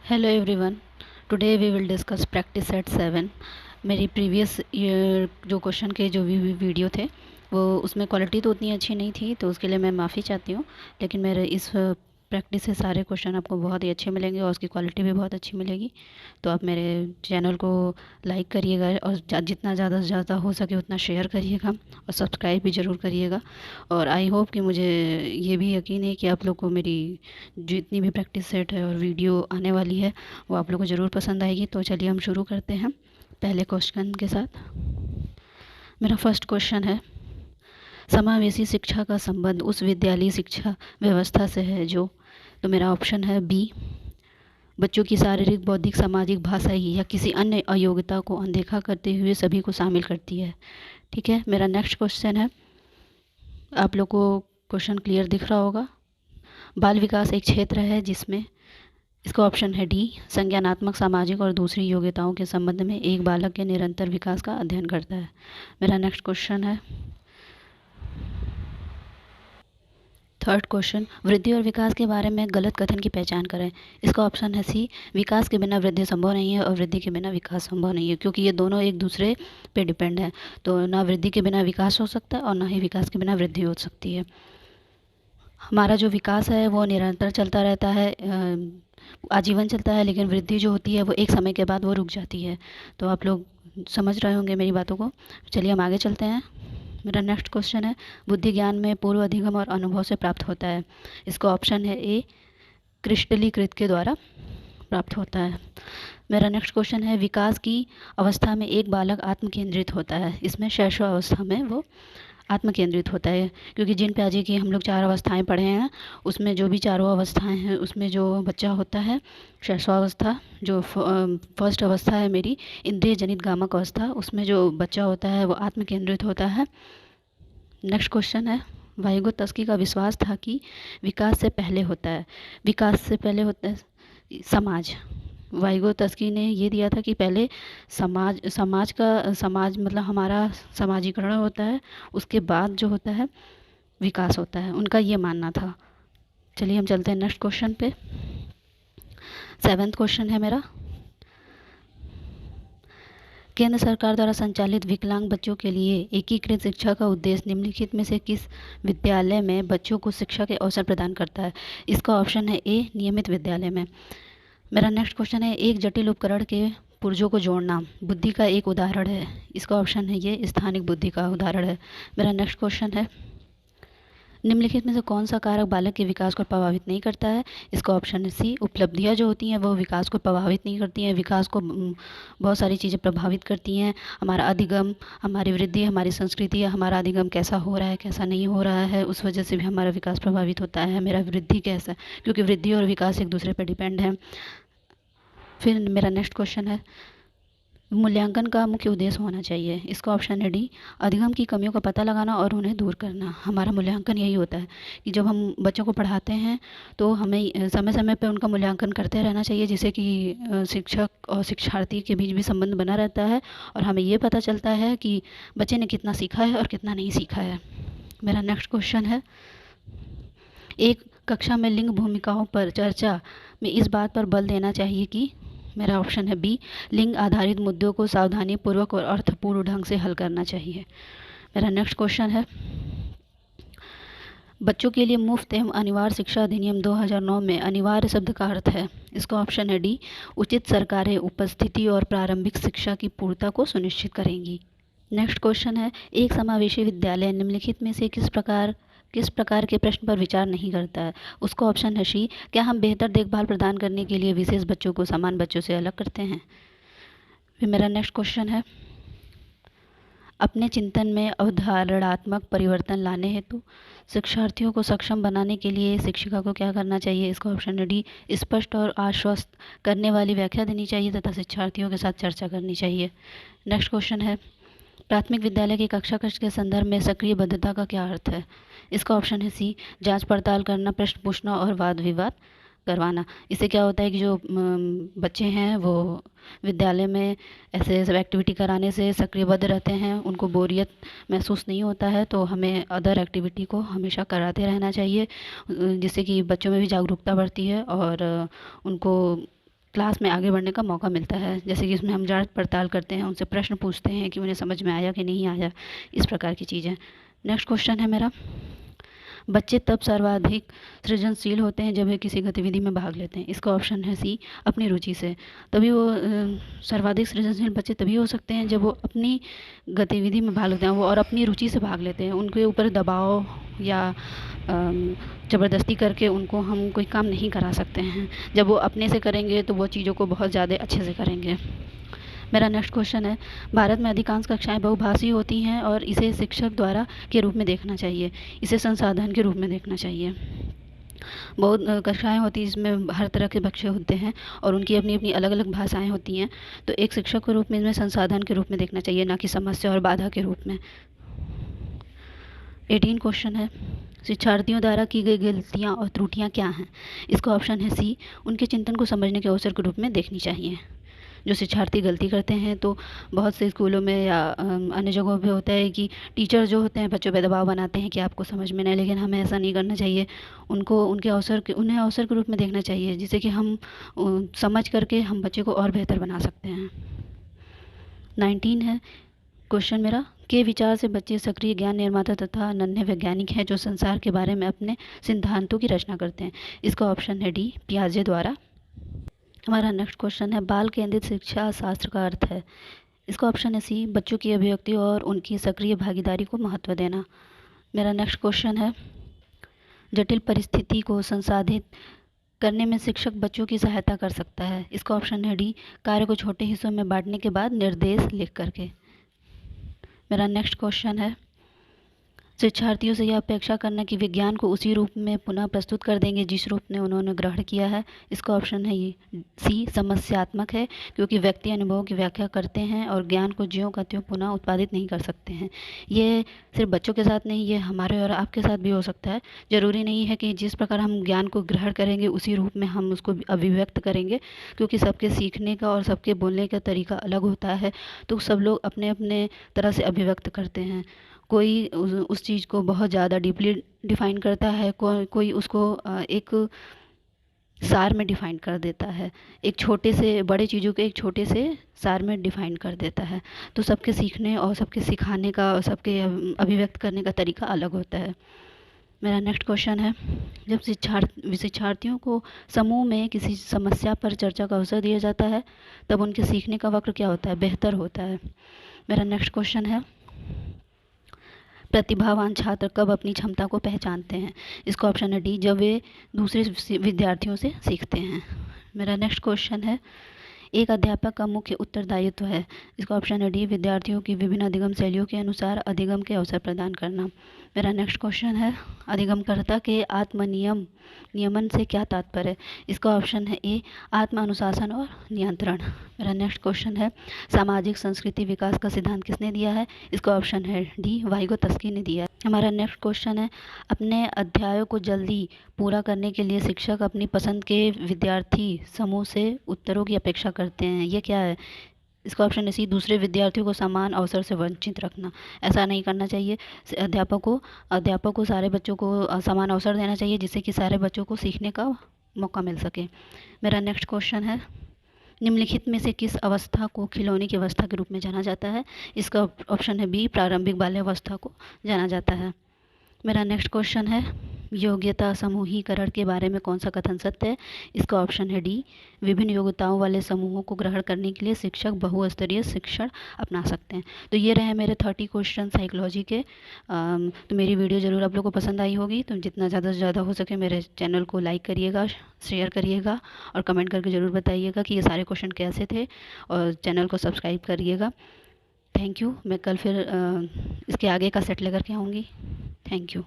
Hello everyone. Today we will discuss practice set 7। मेरी previous year जो question के जो भी वीडियो थे वो उसमें क्वालिटी तो उतनी अच्छी नहीं थी, तो उसके लिए मैं माफ़ी चाहती हूँ। लेकिन मेरे इस प्रैक्टिस से सारे क्वेश्चन आपको बहुत ही अच्छे मिलेंगे और उसकी क्वालिटी भी बहुत अच्छी मिलेगी। तो आप मेरे चैनल को लाइक करिएगा और जितना ज़्यादा से ज़्यादा हो सके उतना शेयर करिएगा और सब्सक्राइब भी ज़रूर करिएगा। और आई होप कि मुझे ये भी यकीन है कि आप लोग को मेरी जितनी भी प्रैक्टिस सेट है और वीडियो आने वाली है वो आप लोग को ज़रूर पसंद आएगी। तो चलिए हम शुरू करते हैं पहले क्वेश्चन के साथ। मेरा फर्स्ट क्वेश्चन है, समावेशी शिक्षा का संबंध उस विद्यालयी शिक्षा व्यवस्था से है जो, तो मेरा ऑप्शन है बी, बच्चों की शारीरिक, बौद्धिक, सामाजिक, भाषाई या किसी अन्य अयोग्यता को अनदेखा करते हुए सभी को शामिल करती है। ठीक है, मेरा नेक्स्ट क्वेश्चन है, आप लोग को क्वेश्चन क्लियर दिख रहा होगा। बाल विकास एक क्षेत्र है जिसमें, इसका ऑप्शन है डी, संज्ञानात्मक, सामाजिक और दूसरी योग्यताओं के संबंध में एक बालक के निरंतर विकास का अध्ययन करता है। मेरा नेक्स्ट क्वेश्चन है, थर्ड क्वेश्चन, वृद्धि और विकास के बारे में गलत कथन की पहचान करें। इसका ऑप्शन है सी, विकास के बिना वृद्धि संभव नहीं है और वृद्धि के बिना विकास संभव नहीं है, क्योंकि ये दोनों एक दूसरे पे डिपेंड है। तो ना वृद्धि के बिना विकास हो सकता है और ना ही विकास के बिना वृद्धि हो सकती है। हमारा जो विकास है वो निरंतर चलता रहता है, आजीवन चलता है, लेकिन वृद्धि जो होती है वो एक समय के बाद वो रुक जाती है। तो आप लोग समझ रहे होंगे मेरी बातों को। चलिए हम आगे चलते हैं। मेरा नेक्स्ट क्वेश्चन है, बुद्धि ज्ञान में पूर्व अधिगम और अनुभव से प्राप्त होता है। इसका ऑप्शन है ए, क्रिस्टलीकृत के द्वारा प्राप्त होता है। मेरा नेक्स्ट क्वेश्चन है, विकास की अवस्था में एक बालक आत्म केंद्रित होता है। इसमें शैशवावस्था में वो आत्म केंद्रित होता है, क्योंकि जिन प्याजे की हम लोग 4 अवस्थाएं पढ़े हैं उसमें जो भी चारों अवस्थाएं हैं उसमें जो बच्चा होता है, शैशवावस्था जो फर्स्ट अवस्था है मेरी, इंद्रिय जनित गामक अवस्था, उसमें जो बच्चा होता है वो आत्म केंद्रित होता है। नेक्स्ट क्वेश्चन है, वाइगोत्स्की का विश्वास था कि विकास से पहले होता है, विकास से पहले होता है समाज। वाइगोत्स्की ने ये दिया था कि पहले समाज मतलब हमारा समाजीकरण होता है, उसके बाद जो होता है विकास होता है, उनका ये मानना था। चलिए हम चलते हैं नेक्स्ट क्वेश्चन पे। 7th क्वेश्चन है मेरा, केंद्र सरकार द्वारा संचालित विकलांग बच्चों के लिए एकीकृत शिक्षा का उद्देश्य निम्नलिखित में से किस विद्यालय में बच्चों को शिक्षा के अवसर प्रदान करता है। इसका ऑप्शन है ए, नियमित विद्यालय में। मेरा नेक्स्ट क्वेश्चन है, एक जटिल उपकरण के पुर्जों को जोड़ना बुद्धि का एक उदाहरण है। इसका ऑप्शन है ये, स्थानिक बुद्धि का उदाहरण है। मेरा नेक्स्ट क्वेश्चन है, निम्नलिखित में से कौन सा कारक बालक के विकास को प्रभावित नहीं करता है। इसका ऑप्शन है सी, उपलब्धियां जो होती हैं वो विकास को प्रभावित नहीं करती हैं, विकास को बहुत सारी चीज़ें प्रभावित करती हैं। हमारा अधिगम, हमारी वृद्धि, हमारी संस्कृति, हमारा अधिगम कैसा हो रहा है कैसा नहीं हो रहा है, उस वजह से भी हमारा विकास प्रभावित होता है। मेरा वृद्धि कैसा, क्योंकि वृद्धि और विकास एक दूसरे पर डिपेंड है। फिर मेरा नेक्स्ट क्वेश्चन है, मूल्यांकन का मुख्य उद्देश्य होना चाहिए। इसका ऑप्शन है डी, अधिगम की कमियों का पता लगाना और उन्हें दूर करना। हमारा मूल्यांकन यही होता है कि जब हम बच्चों को पढ़ाते हैं तो हमें समय समय पर उनका मूल्यांकन करते रहना चाहिए, जिससे कि शिक्षक और शिक्षार्थी के बीच भी संबंध बना रहता है और हमें ये पता चलता है कि बच्चे ने कितना सीखा है और कितना नहीं सीखा है। मेरा नेक्स्ट क्वेश्चन है, एक कक्षा में लिंग भूमिकाओं पर चर्चा में इस बात पर बल देना चाहिए कि, मेरा ऑप्शन है बी, लिंग आधारित मुद्दों को सावधानीपूर्वक और अर्थपूर्ण ढंग से हल करना चाहिए। मेरा नेक्स्ट क्वेश्चन है, बच्चों के लिए मुफ्त एवं अनिवार्य शिक्षा अधिनियम 2009 में अनिवार्य शब्द का अर्थ है। इसका ऑप्शन है डी, उचित सरकारें उपस्थिति और प्रारंभिक शिक्षा की पूर्णता को सुनिश्चित करेंगी। नेक्स्ट क्वेश्चन है, एक समावेशी विद्यालय निम्नलिखित में से किस प्रकार के प्रश्न पर विचार नहीं करता है। उसका ऑप्शन है सी, क्या हम बेहतर देखभाल प्रदान करने के लिए विशेष बच्चों को सामान्य बच्चों से अलग करते हैं। फिर मेरा नेक्स्ट क्वेश्चन है, अपने चिंतन में अवधारणात्मक परिवर्तन लाने हेतु शिक्षार्थियों को सक्षम बनाने के लिए शिक्षिका को क्या करना चाहिए। इसका ऑप्शन है डी, स्पष्ट और आश्वस्त करने वाली व्याख्या देनी चाहिए तथा शिक्षार्थियों के साथ चर्चा करनी चाहिए। नेक्स्ट क्वेश्चन है, प्राथमिक विद्यालय की कक्षा कक्ष के संदर्भ में सक्रिय बद्धता का क्या अर्थ है। इसका ऑप्शन है सी, जांच पड़ताल करना, प्रश्न पूछना और वाद विवाद करवाना। इससे क्या होता है कि जो बच्चे हैं वो विद्यालय में ऐसे सब एक्टिविटी कराने से सक्रियबद्ध रहते हैं, उनको बोरियत महसूस नहीं होता है। तो हमें अदर एक्टिविटी को हमेशा कराते रहना चाहिए, जिससे कि बच्चों में भी जागरूकता बढ़ती है और उनको क्लास में आगे बढ़ने का मौका मिलता है। जैसे कि इसमें हम जांच पड़ताल करते हैं, उनसे प्रश्न पूछते हैं कि उन्हें समझ में आया कि नहीं आया, इस प्रकार की चीज़ें। नेक्स्ट क्वेश्चन है मेरा, बच्चे तब सर्वाधिक सृजनशील होते हैं जब वे किसी गतिविधि में भाग लेते हैं। इसका ऑप्शन है सी, अपनी रुचि से। तभी वो सर्वाधिक सृजनशील बच्चे तभी हो सकते हैं जब वो अपनी गतिविधि में भाग लेते हैं, वो और अपनी रुचि से भाग लेते हैं। उनके ऊपर दबाव या ज़बरदस्ती करके उनको हम कोई काम नहीं करा सकते हैं। जब वो अपने से करेंगे तो वो चीज़ों को बहुत ज़्यादा अच्छे से करेंगे। मेरा नेक्स्ट क्वेश्चन है, भारत में अधिकांश कक्षाएं बहुभाषी होती हैं और इसे शिक्षक द्वारा के रूप में देखना चाहिए, इसे संसाधन के रूप में देखना चाहिए। बहुत कक्षाएं होती हैं जिसमें हर तरह के बच्चे होते हैं और उनकी अपनी अपनी अलग अलग भाषाएं होती हैं, तो एक शिक्षक के रूप में इन्हें संसाधन के रूप में देखना चाहिए, ना कि समस्या और बाधा के रूप में। 18 क्वेश्चन है, शिक्षार्थियों द्वारा की गई गलतियाँ और त्रुटियाँ क्या हैं। इसका ऑप्शन है सी, उनके चिंतन को समझने के अवसर के रूप में देखनी चाहिए। जो शिक्षार्थी गलती करते हैं तो बहुत से स्कूलों में या अन्य जगहों पे होता है कि टीचर जो होते हैं बच्चों पे दबाव बनाते हैं कि आपको समझ में नहीं, लेकिन हमें ऐसा नहीं करना चाहिए। उनको उनके उन्हें अवसर के रूप में देखना चाहिए, जिससे कि हम समझ करके हम बच्चे को और बेहतर बना सकते हैं। 19 है क्वेश्चन मेरा, के विचार से बच्चे सक्रिय ज्ञान निर्माता तथा नन्हे वैज्ञानिक हैं जो संसार के बारे में अपने सिद्धांतों की रचना करते हैं। इसका ऑप्शन है डी, पियाजे द्वारा। हमारा नेक्स्ट क्वेश्चन है, बाल केंद्रित शिक्षा शास्त्र का अर्थ है। इसका ऑप्शन है सी, बच्चों की अभिव्यक्ति और उनकी सक्रिय भागीदारी को महत्व देना। मेरा नेक्स्ट क्वेश्चन है, जटिल परिस्थिति को संसाधित करने में शिक्षक बच्चों की सहायता कर सकता है। इसका ऑप्शन है डी, कार्य को छोटे हिस्सों में बांटने के बाद निर्देश लिख करके। मेरा नेक्स्ट क्वेश्चन है, शिक्षार्थियों से यह अपेक्षा करना कि विज्ञान को उसी रूप में पुनः प्रस्तुत कर देंगे जिस रूप में उन्होंने ग्रहण किया है। इसका ऑप्शन है ये सी, समस्यात्मक है, क्योंकि व्यक्ति अनुभव की व्याख्या करते हैं और ज्ञान को ज्यों का त्यों पुनः उत्पादित नहीं कर सकते हैं। ये सिर्फ बच्चों के साथ नहीं, ये हमारे और आपके साथ भी हो सकता है। ज़रूरी नहीं है कि जिस प्रकार हम ज्ञान को ग्रहण करेंगे उसी रूप में हम उसको अभिव्यक्त करेंगे, क्योंकि सबके सीखने का और सबके बोलने का तरीका अलग होता है। तो सब लोग अपने अपने तरह से अभिव्यक्त करते हैं। कोई उस चीज़ को बहुत ज़्यादा डीपली डिफ़ाइन करता है, कोई उसको एक सार में डिफ़ाइन कर देता है, एक छोटे से बड़े चीज़ों को एक छोटे से सार में डिफ़ाइन कर देता है। तो सबके सीखने और सबके सिखाने का और सबके अभिव्यक्त करने का तरीका अलग होता है। मेरा नेक्स्ट क्वेश्चन है, जब शिक्षार्थियों को समूह में किसी समस्या पर चर्चा का अवसर दिया जाता है तब उनके सीखने का वक्र क्या होता है, बेहतर होता है। मेरा नेक्स्ट क्वेश्चन है, प्रतिभावान छात्र कब अपनी क्षमता को पहचानते हैं। इसका ऑप्शन है डी, जब वे दूसरे विद्यार्थियों से सीखते हैं। मेरा नेक्स्ट क्वेश्चन है, एक अध्यापक का मुख्य उत्तरदायित्व है। इसका ऑप्शन है डी, विद्यार्थियों की विभिन्न अधिगम शैलियों के अनुसार अधिगम के अवसर प्रदान करना। मेरा नेक्स्ट क्वेश्चन है, अधिगमकर्ता के नियमन से क्या तात्पर्य है। इसका ऑप्शन है ए, आत्म अनुशासन और नियंत्रण। मेरा नेक्स्ट क्वेश्चन है, सामाजिक संस्कृति विकास का सिद्धांत किसने दिया है। इसका ऑप्शन है डी, वाइगोत्स्की ने दिया है। हमारा नेक्स्ट क्वेश्चन है, अपने अध्यायों को जल्दी पूरा करने के लिए शिक्षक अपनी पसंद के विद्यार्थी समूह से उत्तरों की अपेक्षा करते हैं। ये क्या है। इसका ऑप्शन है सी, दूसरे विद्यार्थियों को समान अवसर से वंचित रखना। ऐसा नहीं करना चाहिए। अध्यापक को सारे बच्चों को समान अवसर देना चाहिए, जिससे कि सारे बच्चों को सीखने का मौका मिल सके। मेरा नेक्स्ट क्वेश्चन है, निम्नलिखित में से किस अवस्था को खिलौने की अवस्था के रूप में जाना जाता है। इसका ऑप्शन है बी, प्रारंभिक बाल्यावस्था को जाना जाता है। मेरा नेक्स्ट क्वेश्चन है, योग्यता समूहीकरण के बारे में कौन सा कथन सत्य है। इसका ऑप्शन है डी, विभिन्न योग्यताओं वाले समूहों को ग्रहण करने के लिए शिक्षक बहुस्तरीय शिक्षण अपना सकते हैं। तो ये रहे मेरे 30 क्वेश्चन साइकोलॉजी के। तो मेरी वीडियो ज़रूर आप लोग को पसंद आई होगी। तो जितना ज़्यादा से ज़्यादा हो सके मेरे चैनल को लाइक करिएगा, शेयर करिएगा और कमेंट करके ज़रूर बताइएगा कि ये सारे क्वेश्चन कैसे थे, और चैनल को सब्सक्राइब करिएगा। Thank you. मैं कल फिर इसके आगे का सेट लेकर के आऊँगी। Thank you.